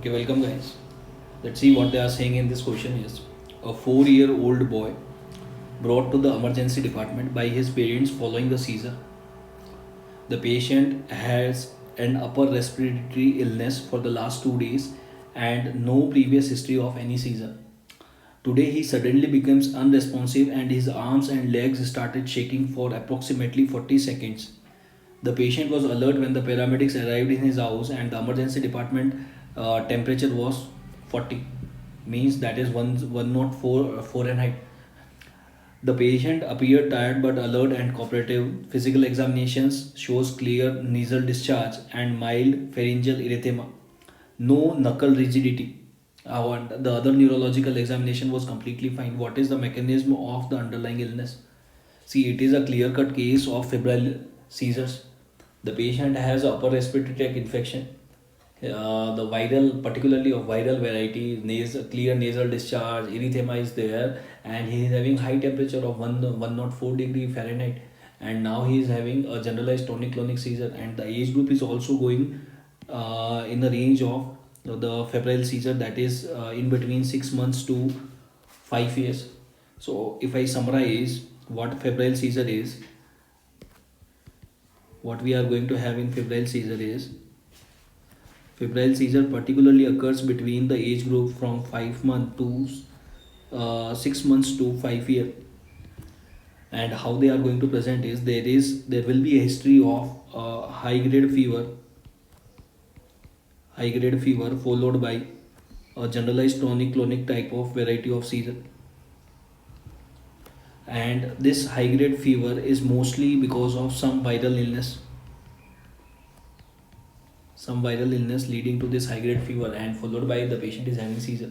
Okay, welcome guys. Let's see what they are saying in this question is. A 4-year-old boy brought to the emergency department by his parents following a seizure. The patient has an upper respiratory illness for the last 2 days and no previous history of any seizure. Today he suddenly becomes unresponsive and his arms and legs started shaking for approximately 40 seconds. The patient was alert when the paramedics arrived in his house and the emergency department temperature was 40, means that is 104 Fahrenheit. The patient appeared tired but alert and cooperative. Physical examinations shows clear nasal discharge and mild pharyngeal erythema. No knuckle rigidity. And the other neurological examination was completely fine. What is the mechanism of the underlying illness? See, it is a clear-cut case of febrile seizures. The patient has upper respiratory tract infection. The viral, particularly of viral variety, clear nasal discharge, erythema is there, and he is having high temperature of 104 degree Fahrenheit, and now he is having a generalized tonic-clonic seizure, and the age group is also going in the range of the febrile seizure, that is in between 6 months to 5 years. So if I summarize what febrile seizure is, what we are going to have in febrile seizure is, febrile seizure particularly occurs between the age group from 5 months to 6 months to 5 year. And how they are going to present is, there will be a history of high grade fever followed by a generalized tonic clonic type of variety of seizure. And this high grade fever is mostly because of some viral illness leading to this high grade fever, and followed by the patient is having seizure.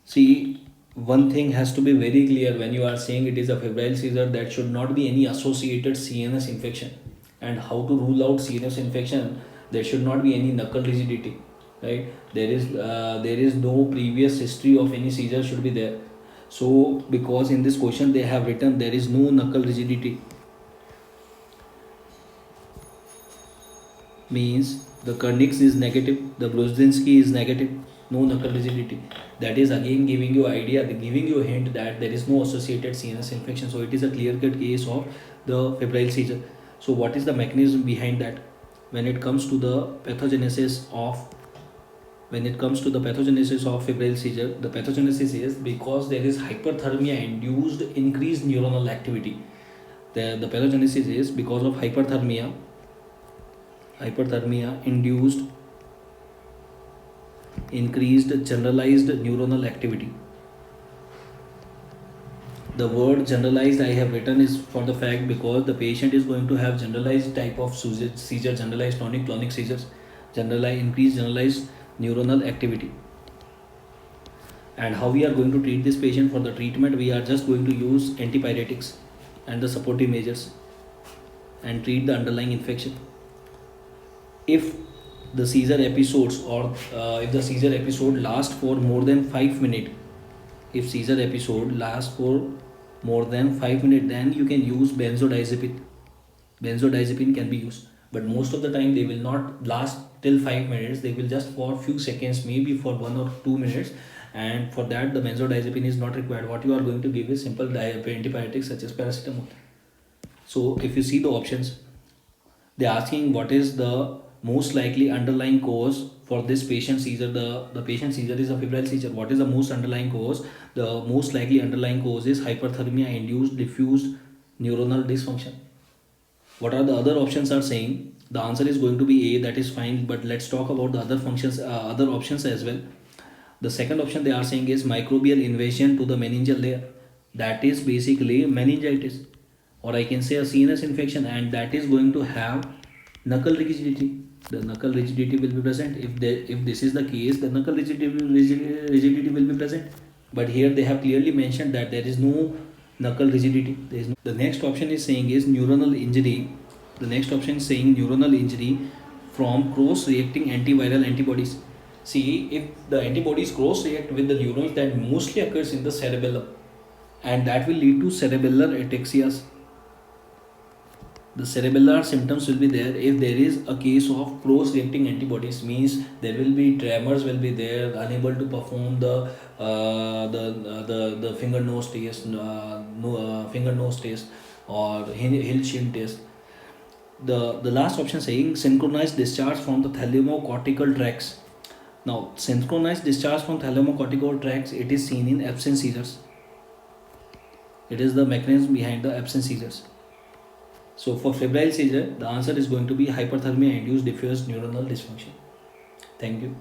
See, one thing has to be very clear when you are saying it is a febrile seizure, that should not be any associated CNS infection. And how to rule out CNS infection? There should not be any knuckle rigidity, right? There is no previous history of any seizure should be there. So because in this question they have written there is no knuckle rigidity, means the Kernig's is negative, the Brzezinski is negative, no knuckle rigidity. That is again giving you idea, giving you a hint that there is no associated CNS infection. So it is a clear-cut case of the febrile seizure. So what is the mechanism behind that? When it comes to the pathogenesis of febrile seizure, the pathogenesis is because there is hyperthermia induced increased neuronal activity. The pathogenesis is because of hyperthermia induced increased generalized neuronal activity. The word generalized I have written is for the fact because the patient is going to have generalized type of seizure, generalized tonic-clonic seizures, increased generalized neuronal activity. And how we are going to treat this patient? For the treatment, we are just going to use antipyretics and the supportive measures and treat the underlying infection. If the seizure episodes if the seizure episode lasts for more than 5 minutes, then you can use benzodiazepine. Benzodiazepine can be used, but most of the time they will not last till 5 minutes. They will just for few seconds, maybe for 1 or 2 minutes, and for that the benzodiazepine is not required. What you are going to give is simple antibiotics such as paracetamol. So if you see the options, they are asking what is the most likely underlying cause for this patient seizure. The patient seizure is a febrile seizure. What is the most underlying cause? The most likely underlying cause is hyperthermia induced diffuse neuronal dysfunction. What are the other options are saying? The answer is going to be A, that is fine, but let's talk about the other options as well. The second option they are saying is microbial invasion to the meningeal layer. That is basically meningitis, or I can say a CNS infection, and that is going to have knuckle rigidity. The knuckle rigidity will be present. If this is the case, the knuckle rigidity will be present. But here they have clearly mentioned that there is no knuckle rigidity. The next option is saying is neuronal injury. The next option is saying neuronal injury from cross-reacting antiviral antibodies. See, if the antibodies cross-react with the neurons, that mostly occurs in the cerebellum, and that will lead to cerebellar ataxias. The cerebellar symptoms will be there if there is a case of cross-reacting antibodies, means there will be tremors will be there, unable to perform the finger nose test, finger nose test, or hill chin test. The last option saying synchronized discharge from the thalamocortical tracts. Now, synchronized discharge from thalamocortical tracts, it is seen in absence seizures. It is the mechanism behind the absence seizures. So for febrile seizure, the answer is going to be hyperthermia induced diffuse neuronal dysfunction. Thank you.